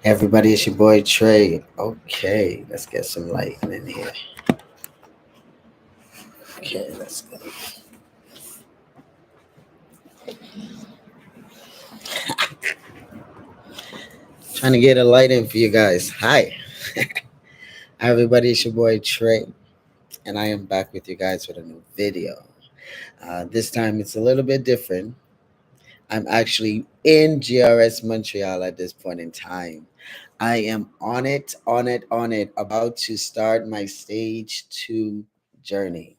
Everybody, it's your boy Trey. Okay, let's get some light in here. Okay, let's go. Trying to get a light in for you guys. Hi, everybody, it's your boy Trey, and I am back with you guys with a new video. This time it's a little bit different. I'm actually in GRS Montreal at this point in time. I am on it, about to start my stage 2 journey.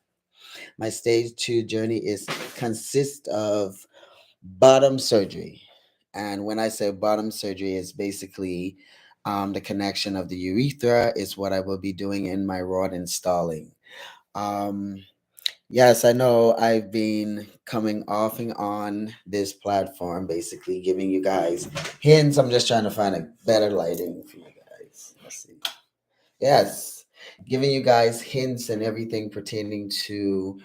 My stage 2 journey is consists of bottom surgery. And when I say bottom surgery, it's basically the connection of the urethra is what I will be doing in my rod installing. Um, yes, I know I've been coming off and on this platform, basically giving you guys hints. I'm just trying to find a better lighting for you guys. Let's see. Yes, giving you guys hints and everything pertaining to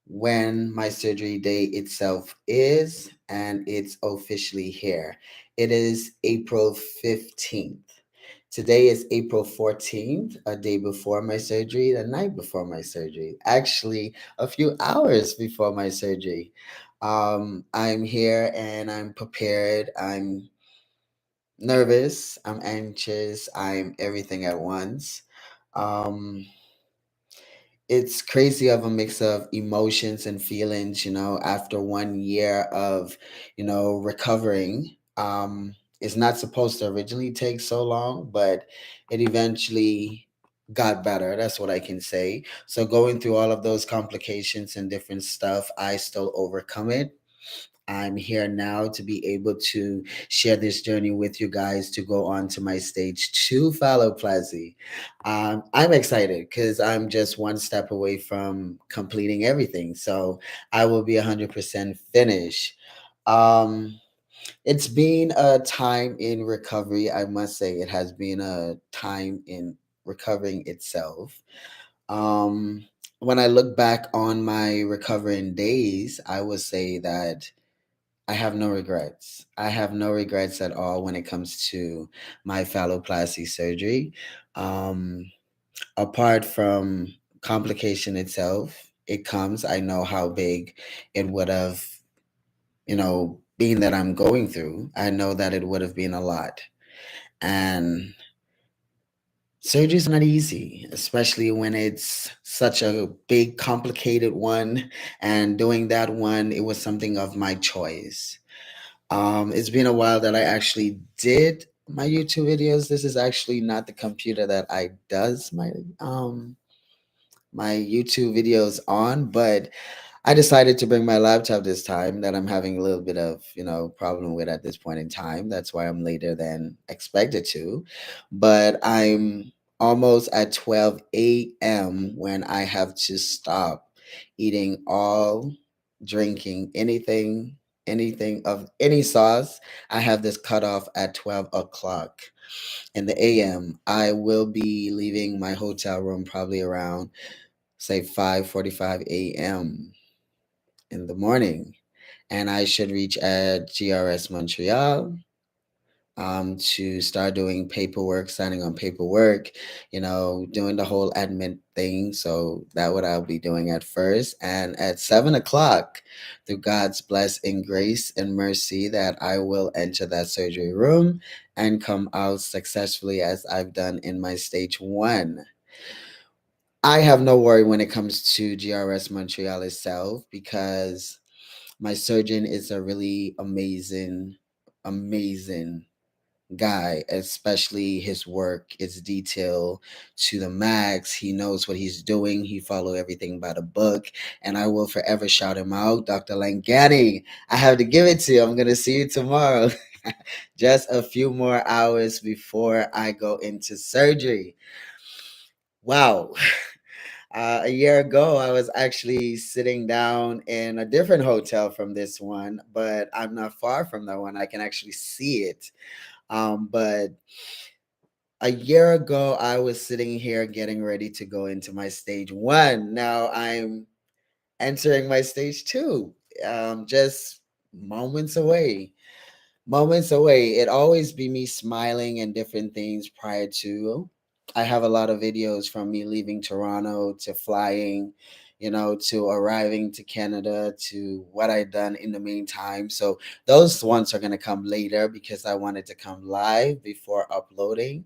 when my surgery day itself is, and it's officially here. It is April 15th. Today is April 14th, a day before my surgery, the night before my surgery, actually, a few hours before my surgery. I'm here and I'm prepared. I'm nervous, I'm anxious, I'm everything at once. Um, it's crazy of a mix of emotions and feelings, after 1 year of, recovering. It's not supposed to originally take so long, but it eventually got better. That's what I can say. So going through all of those complications and different stuff, I still overcome it. I'm here now to be able to share this journey with you guys to go on to my stage 2 phalloplasty. I'm excited because I'm just one step away from completing everything. So I will be 100% finished. Um, it's been a time in recovery. I must say, it has been a time in recovering itself. Um, when I look back on my recovering days, I would say that I have no regrets. I have no regrets at all when it comes to my phalloplasty surgery. Um, Apart from complication itself, it comes. I know how big it would have, being that I'm going through. I know that it would have been a lot. And surgery's not easy, especially when it's such a big, complicated one. And doing that one, it was something of my choice. It's been a while that I actually did my YouTube videos. This is actually not the computer that I does my YouTube videos on, but I decided to bring my laptop this time that I'm having a little bit of, problem with at this point in time. That's why I'm later than expected to. But I'm almost at 12 a.m. when I have to stop eating all, drinking anything of any sauce. I have this cut off at 12 o'clock in the a.m. I will be leaving my hotel room probably around, say, 5:45 a.m. in the morning, and I should reach at GRS Montreal to start doing paperwork, signing on paperwork, doing the whole admin thing. So that what I'll be doing at first. And at 7 o'clock, through God's blessing, grace, and mercy, that I will enter that surgery room and come out successfully as I've done in my stage 1. I have no worry when it comes to GRS Montreal itself, because my surgeon is a really amazing guy. Especially his work is detailed to the max. He knows what he's doing. He follow everything by the book, and I will forever shout him out. Dr. Langani, I have to give it to you. I'm gonna see you tomorrow. Just a few more hours before I go into surgery. Wow. A year ago, I was actually sitting down in a different hotel from this one, but I'm not far from that one. I can actually see it. But a year ago, I was sitting here getting ready to go into my stage 1. Now I'm entering my stage 2, just moments away. moments away. It always be me smiling and different things prior to. I have a lot of videos from me leaving Toronto to flying, to arriving to Canada to what I done in the meantime. So those ones are gonna come later because I wanted to come live before uploading.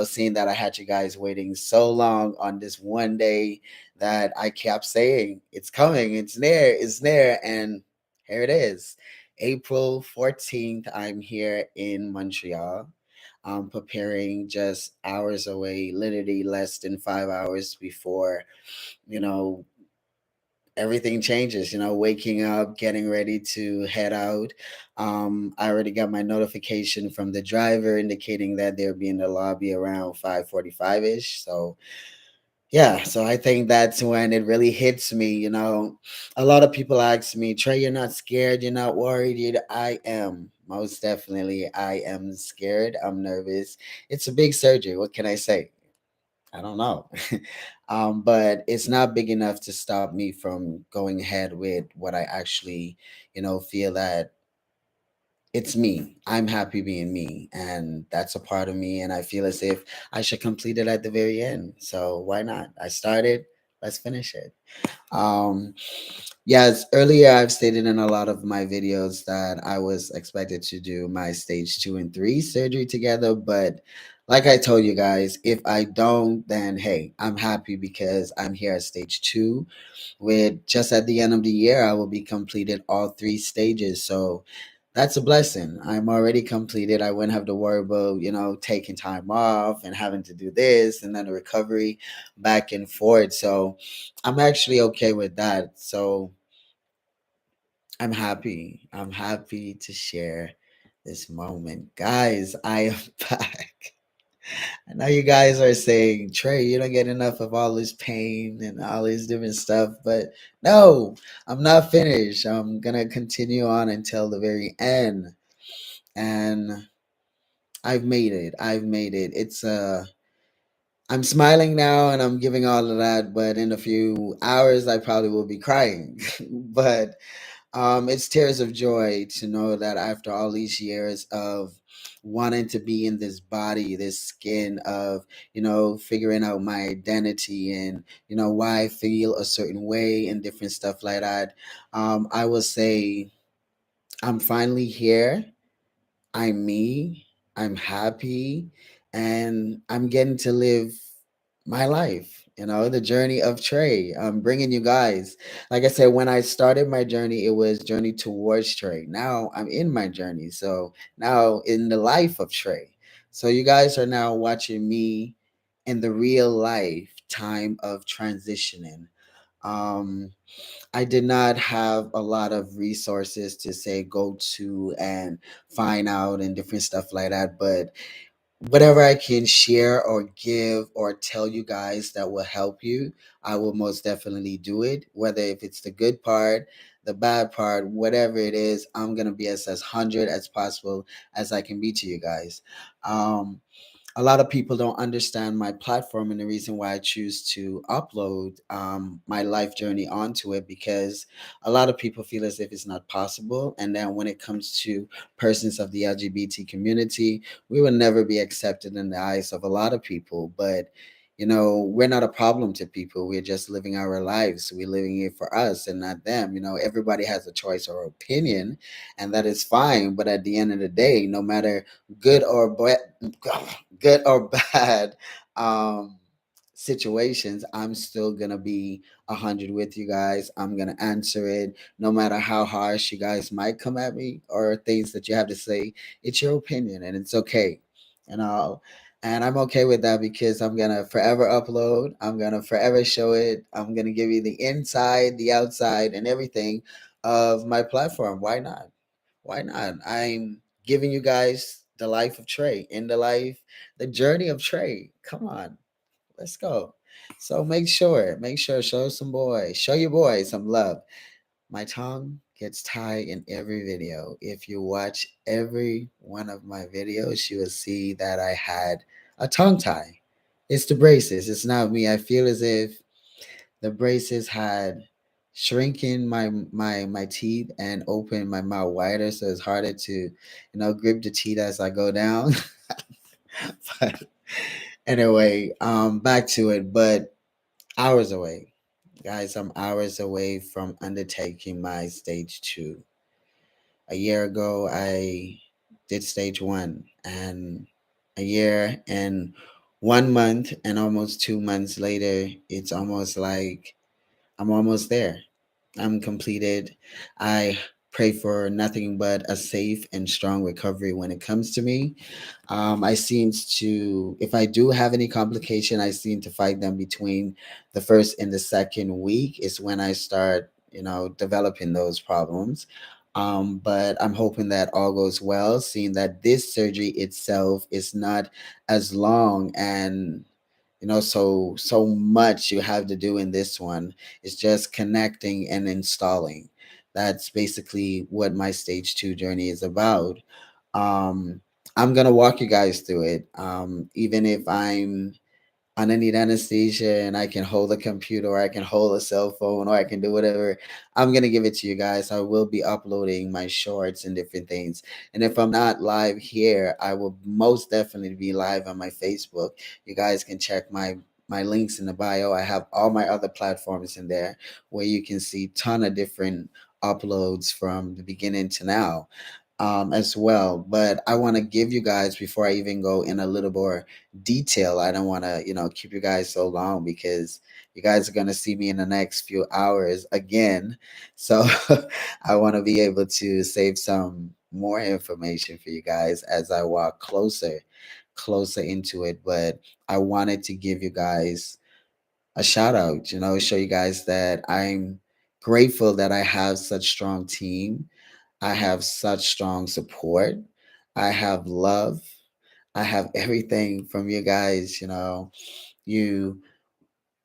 Seeing that I had you guys waiting so long on this one day that I kept saying it's coming, it's there, and here it is. April 14th, I'm here in Montreal. I'm preparing just hours away, literally less than 5 hours before, you know, everything changes, waking up, getting ready to head out. I already got my notification from the driver indicating that they'll be in the lobby around 5:45-ish. So yeah, so I think that's when it really hits me. A lot of people ask me, Trey, you're not scared, you're not worried. I am. Most definitely, I am scared. I'm nervous. It's a big surgery. What can I say? I don't know. But it's not big enough to stop me from going ahead with what I actually, feel that it's me. I'm happy being me, and that's a part of me. And I feel as if I should complete it at the very end. So why not? I started. Let's finish it. Um, yes, earlier I've stated in a lot of my videos that I was expected to do my stage 2 and 3 surgery together, but like I told you guys, if I don't, then hey, I'm happy because I'm here at stage 2. With just at the end of the year, I will be completed all 3 stages. So that's a blessing. I'm already completed. I wouldn't have to worry about, taking time off and having to do this and then the recovery back and forth. So I'm actually okay with that. So I'm happy. I'm happy to share this moment. Guys, I am back. I know you guys are saying, Trey, you don't get enough of all this pain and all this different stuff, but no, I'm not finished. I'm gonna continue on until the very end. And I've made it. I've made it. I'm smiling now and I'm giving all of that, but in a few hours I probably will be crying. But it's tears of joy to know that after all these years of wanting to be in this body, this skin, of figuring out my identity and why I feel a certain way and different stuff like that. I will say I'm finally here. I'm me. I'm happy, and I'm getting to live my life. The journey of Trey. I'm bringing you guys. Like I said, when I started my journey, it was journey towards Trey. Now I'm in my journey. So now in the life of Trey. So you guys are now watching me in the real life time of transitioning. Um, I did not have a lot of resources to say go to and find out and different stuff like that. But whatever I can share or give or tell you guys that will help you, I will most definitely do it. Whether if it's the good part, the bad part, whatever it is, I'm gonna be as 100 as possible as I can be to you guys. Um, a lot of people don't understand my platform and the reason why I choose to upload my life journey onto it, because a lot of people feel as if it's not possible. And then when it comes to persons of the LGBT community, we will never be accepted in the eyes of a lot of people. But we're not a problem to people. We're just living our lives. We're living it for us and not them. Everybody has a choice or opinion, and that is fine. But at the end of the day, no matter good or good or bad um situations, I'm still gonna be 100 with you guys. I'm gonna answer it no matter how harsh you guys might come at me or things that you have to say. It's your opinion and it's okay, you know and I'm okay with that because I'm gonna forever upload. I'm gonna forever show it. I'm gonna give you the inside, the outside, and everything of my platform. Why not? Why not? I'm giving you guys the life of Trey, in the journey of Trey. Come on, let's go. So make sure, show your boy some love. My tongue gets tied in every video. If you watch every one of my videos, you will see that I had a tongue tie. It's the braces. It's not me. I feel as if the braces had shrinking my teeth and open my mouth wider so it's harder to, grip the teeth as I go down. But anyway, back to it. But hours away, guys. I'm hours away from undertaking my stage two. A year ago, I did stage one, and a year and 1 month and almost 2 months later, it's almost like I'm almost there. I'm completed. I pray for nothing but a safe and strong recovery when it comes to me. I seem to, if I do have any complication, I seem to fight them between the first and the second week is when I start, developing those problems. But I'm hoping that all goes well, seeing that this surgery itself is not as long and so much you have to do in this one. It's just connecting and installing. That's basically what my stage two journey is about. um I'm gonna walk you guys through it, even if I'm underneath anesthesia and I can hold a computer or I can hold a cell phone or I can do whatever. I'm gonna give it to you guys. I will be uploading my shorts and different things. And if I'm not live here, I will most definitely be live on my Facebook. You guys can check my links in the bio. I have all my other platforms in there where you can see ton of different uploads from the beginning to now, as well. But I want to give you guys, before I even go in a little more detail, I don't want to, keep you guys so long because you guys are going to see me in the next few hours again. So I want to be able to save some more information for you guys as I walk closer into it. But I wanted to give you guys a shout out, show you guys that I'm grateful that I have such strong team. I have such strong support. I have love. I have everything from you guys. You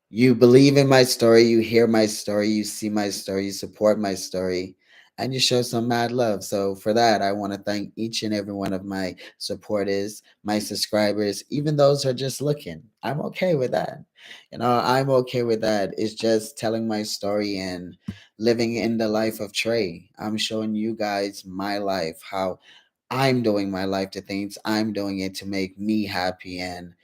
you believe in my story, you hear my story, you see my story, you support my story, and you show some mad love. So for that, I want to thank each and every one of my supporters, my subscribers, even those who are just looking. I'm okay with that. I'm okay with that. It's just telling my story and living in the life of Trey. I'm showing you guys my life, how I'm doing my life, to things I'm doing it to make me happy. And,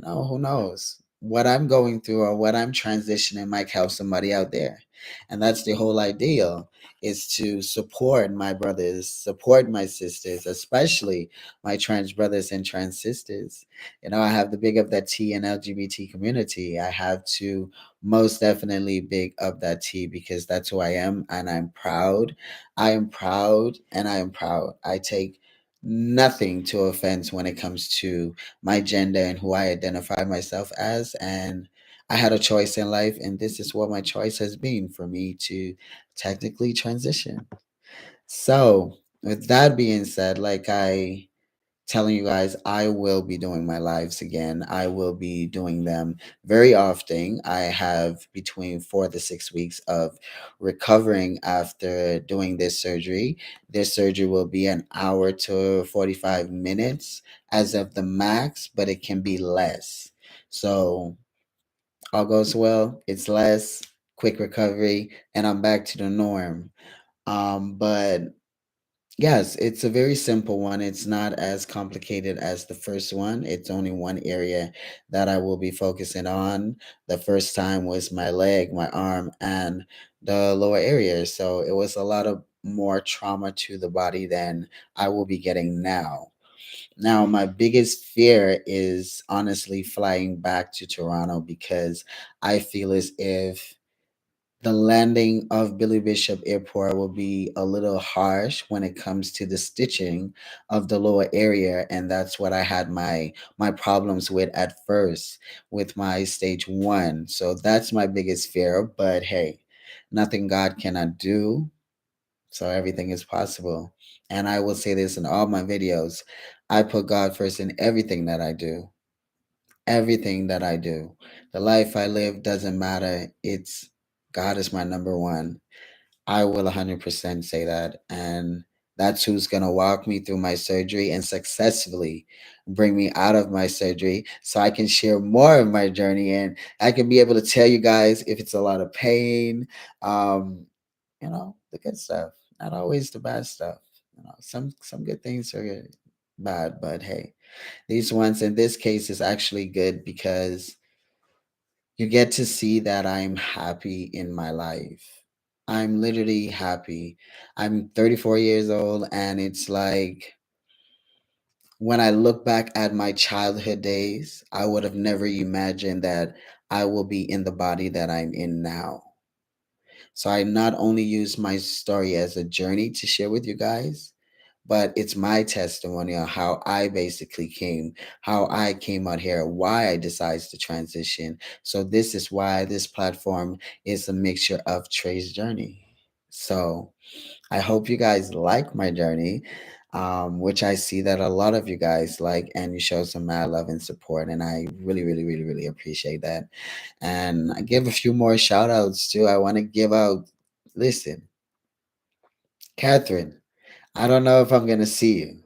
who knows? What I'm going through or what I'm transitioning might help somebody out there. And that's the whole idea, is to support my brothers, support my sisters, especially my trans brothers and trans sisters. I have to big up that T and LGBT community. I have to most definitely big up that T because that's who I am and I'm proud. I am proud and I am proud. I take nothing to offense when it comes to my gender and who I identify myself as. And I had a choice in life, and this is what my choice has been, for me to technically transition. So, with that being said, like I telling you guys, I will be doing my lives again. I will be doing them very often. I have between 4 to 6 weeks of recovering after doing this surgery. This surgery will be an hour to 45 minutes as of the max, but it can be less. So all goes well, it's less, quick recovery, and I'm back to the norm. But yes, it's a very simple one. It's not as complicated as the first one. It's only one area that I will be focusing on. The first time was my leg, my arm, and the lower area. So it was a lot of more trauma to the body than I will be getting now. Now, my biggest fear is honestly flying back to Toronto because I feel as if the landing of Billy Bishop Airport will be a little harsh when it comes to the stitching of the lower area, and that's what I had my problems with at first with my stage one. So that's my biggest fear. But hey, nothing God cannot do. So everything is possible. And I will say this in all my videos. I put God first in everything that I do. Everything that I do. The life I live doesn't matter. It's God is my number one. I will 100% say that. And That's who's going to walk me through my surgery and successfully bring me out of my surgery so I can share more of my journey and I can be able to tell you guys if it's a lot of pain, um, the good stuff, not always the bad stuff. Some good things are bad, but hey, these ones in this case is actually good because you get to see that I'm happy in my life. I'm literally happy. I'm 34 years old, and it's like when I look back at my childhood days, I would have never imagined that I will be in the body that I'm in now. So I not only use my story as a journey to share with you guys, but it's my testimony on how I basically came, how I came out here, why I decided to transition. So this is why this platform is a mixture of Trey's journey. So I hope you guys like my journey, which I see that a lot of you guys like, and you show some mad love and support, and I really, really, really, really appreciate that. And I give a few more shout outs too. I want to give out, listen, Catherine, I don't know if I'm gonna see you.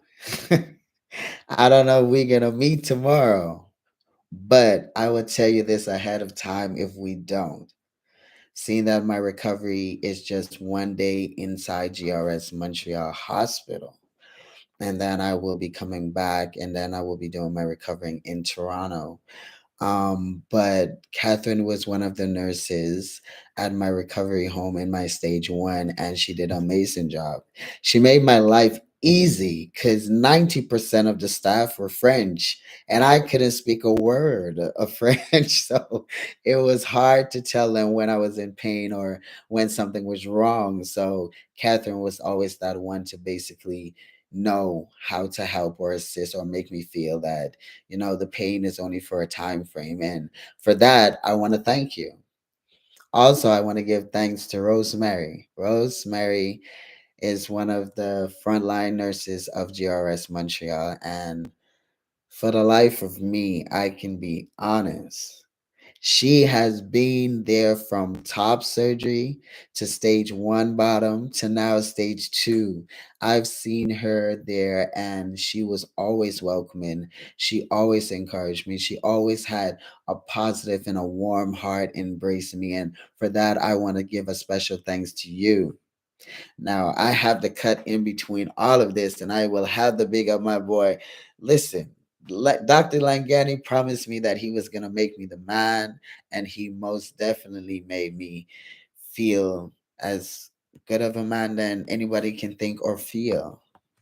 I don't know if we're gonna meet tomorrow, but I will tell you this ahead of time if we don't. Seeing that my recovery is just 1 day inside GRS Montreal Hospital, and then I will be coming back, and then I will be doing my recovering in Toronto. But Catherine was one of the nurses at my recovery home in my stage one, and she did an amazing job. She made my life easy because 90% of the staff were French, and I couldn't speak a word of French. So it was hard to tell them when I was in pain or when something was wrong. So Catherine was always that one to basically know how to help or assist or make me feel that the pain is only for a time frame. And for that, I want to thank you. Also, I want to give thanks to Rosemary. Rosemary is one of the frontline nurses of GRS Montreal. And for the life of me, I can be honest. She has been there from top surgery to stage one bottom to now stage two. I've seen her there and she was always welcoming. She always encouraged me. She always had a positive and a warm heart embracing me. And for that, I want to give a special thanks to you. Now I have the cut in between all of this, and I will have the big up my boy. Listen, Dr. Langani promised me that he was gonna make me the man, and he most definitely made me feel as good of a man than anybody can think or feel.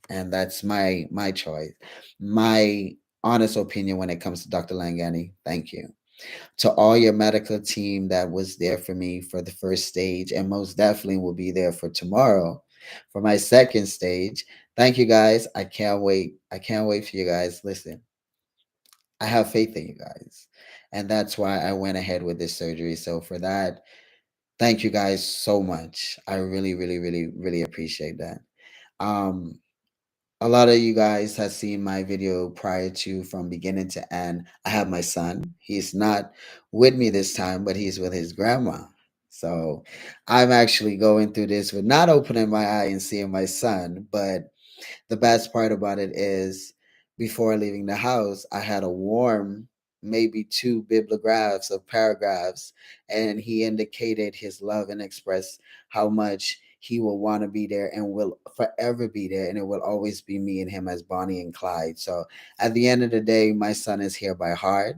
And that's my choice, my honest opinion when it comes to Dr. Langani. Thank you to all your medical team that was there for me for the first stage and most definitely will be there for tomorrow for my second stage. Thank you guys. I can't wait. I can't wait for you guys. Listen, I have faith in you guys. And that's why I went ahead with this surgery. So for that, thank you guys so much. I really, really, really, really appreciate that. Um, a lot of you guys have seen my video prior to from beginning to end. I have my son. He's not with me this time, but he's with his grandma. So I'm actually going through this with not opening my eye and seeing my son, but the best part about it is before leaving the house, I had a warm, maybe two bibliographs of paragraphs, and he indicated his love and expressed how much he will want to be there and will forever be there, and it will always be me and him as Bonnie and Clyde. So at the end of the day, my son is here by heart,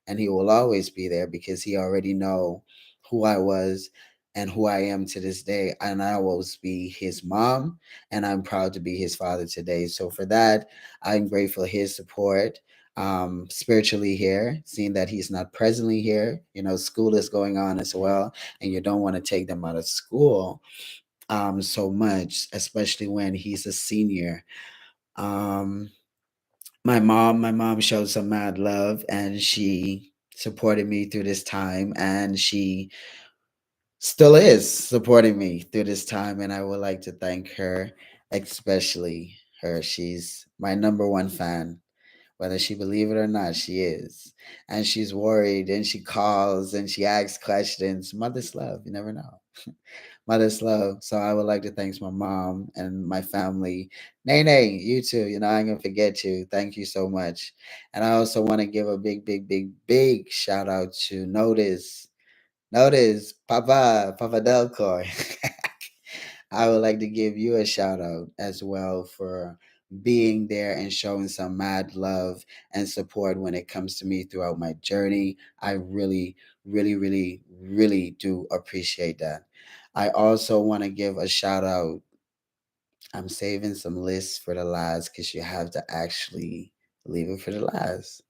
and he will always be there because he already know who I was and who I am to this day, and I will always be his mom, and I'm proud to be his father today. So for that, I'm grateful his support spiritually here, seeing that he's not presently here. School is going on as well, and you don't want to take them out of school so much, especially when he's a senior. Um, my mom showed some mad love, and she supported me through this time, and she still is supporting me through this time, and I would like to thank her, especially her. She's my number one fan, whether she believe it or not. She is, and she's worried, and she calls and she asks questions. Mother's love, you never know. Mother's love. So I would like to thank my mom and my family. Nene, you too. You know, I ain't gonna forget you. Thank you so much. And I also want to give a big shout out to Notice, Papa Delcor. I would like to give you a shout out as well for being there and showing some mad love and support when it comes to me throughout my journey. I really do appreciate that. I also want to give a shout out. I'm saving some lists for the last because you have to actually leave it for the last.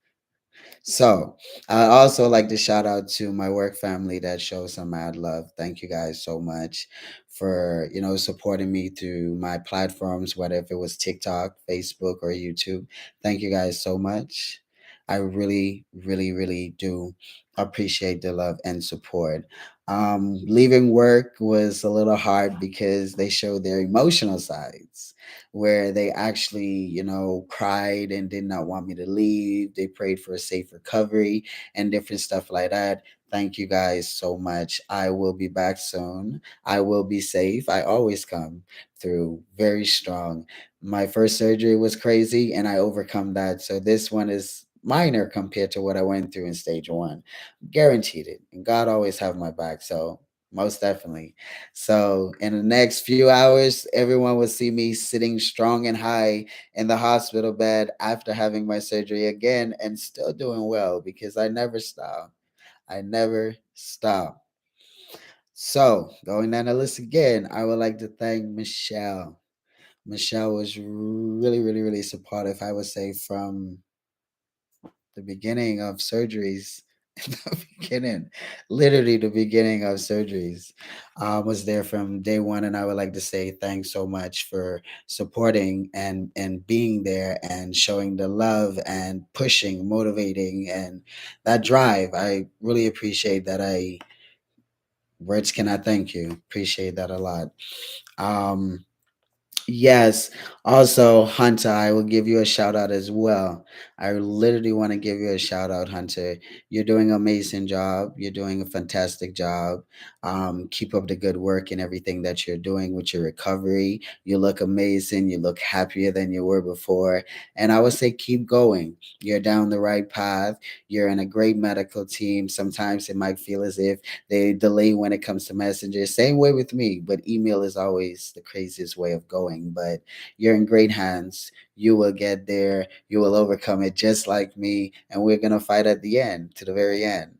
So I also like to shout out to my work family that shows some mad love. Thank you guys so much for supporting me through my platforms, whether if it was TikTok, Facebook, or YouTube. Thank you guys so much. I really do appreciate the love and support. Leaving work was a little hard because they showed their emotional sides where they actually, cried and did not want me to leave. They prayed for a safe recovery and different stuff like that. Thank you guys so much. I will be back soon. I will be safe. I always come through very strong. My first surgery was crazy and I overcome that. So this one is minor compared to what I went through in stage one. Guaranteed it. And God always have my back. So most definitely. So in the next few hours, everyone will see me sitting strong and high in the hospital bed after having my surgery again and still doing well because I never stop. I never stop. So going down the list again, I would like to thank Michelle. Michelle was really supportive, I would say, from the beginning of surgeries. The beginning, literally the beginning of surgeries, was there from day one, and I would like to say thanks so much for supporting and being there and showing the love and pushing, motivating, and that drive. I really appreciate that. I words cannot thank you. Appreciate that a lot. Um, Yes. Also, Hunter, I will give you a shout out as well. I literally want to give you a shout out, Hunter. You're doing an amazing job. You're doing a fantastic job. Keep up the good work and everything that you're doing with your recovery. You look amazing. You look happier than you were before. And I would say keep going. You're down the right path. You're in a great medical team. Sometimes it might feel as if they delay when it comes to messages. Same way with me, but email is always the craziest way of going. But you're in great hands. You will get there. You will overcome it just like me. And we're going to fight at the end, to the very end.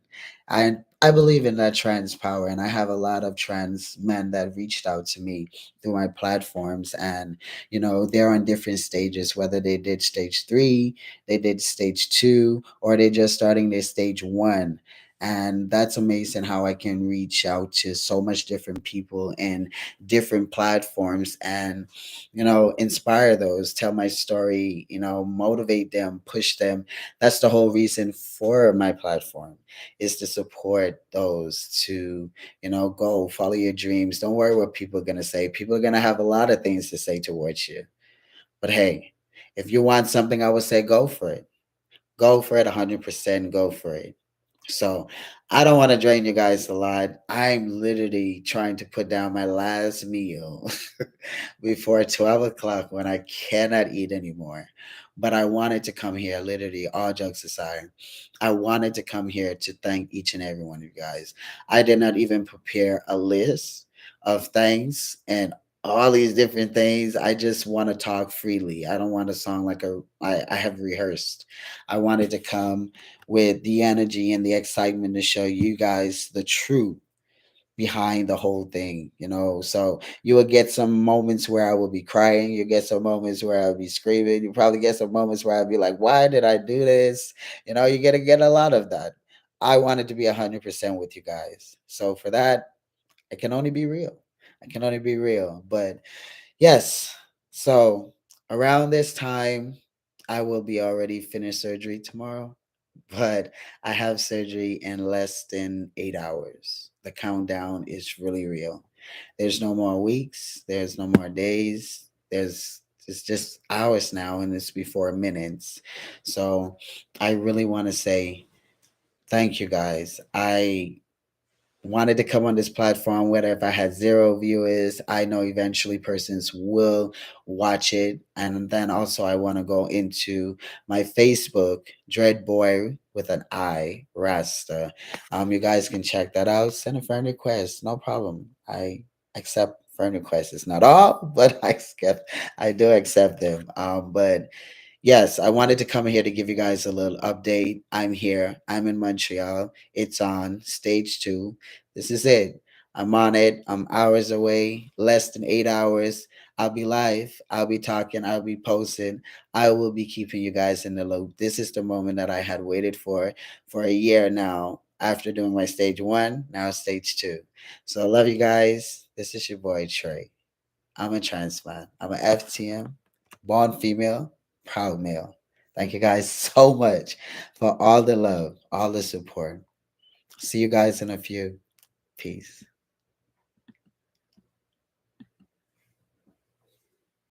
I believe in that trans power, and I have a lot of trans men that reached out to me through my platforms, and they're on different stages. Whether they did stage three, they did stage two, or they're just starting their stage one, and that's amazing how I can reach out to so much different people in different platforms and inspire those, tell my story, motivate them, push them. That's the whole reason for my platform, is to support those to go follow your dreams. Don't worry what people are going to say. People are going to have a lot of things to say towards you, but hey, if you want something, I would say go for it. Go for it. 100% go for it. So I don't want to drain you guys a lot. I'm literally trying to put down my last meal before 12 o'clock when I cannot eat anymore. But I wanted to come here, literally, all jokes aside. I wanted to come here to thank each and every one of you guys. I did not even prepare a list of thanks and all these different things. I just want to talk freely. I don't want to sound like I have rehearsed. I wanted to come with the energy and the excitement to show you guys the truth behind the whole thing, So you will get some moments where I will be crying. You get some moments where I'll be screaming. You probably get some moments where I'll be like, why did I do this? You get to get a lot of that. I wanted to be 100% with you guys. So for that, I can only be real. I can only be real. But yes, so around this time, I will be already finished surgery tomorrow, but I have surgery in less than 8 hours. The countdown is really real. There's no more weeks, there's no more days. It's just hours now, and it's before minutes. So I really want to say thank you guys. I wanted to come on this platform, whether if I had zero viewers, I know eventually persons will watch it. And then also I want to go into my Facebook, Dread Boy with an I, Rasta. You guys can check that out. Send a friend request, no problem. I accept friend requests. It's not all, but I do accept them. But yes, I wanted to come here to give you guys a little update. I'm here. I'm in Montreal. It's on stage two. This is it. I'm on it. I'm hours away, less than 8 hours. I'll be live. I'll be talking. I'll be posting. I will be keeping you guys in the loop. This is the moment that I had waited for a year now. After doing my stage one, now stage two. So I love you guys. This is your boy Trey. I'm a trans man. I'm an FTM, born female, proud male. Thank you guys so much for all the love, all the support. See you guys in a few. Peace.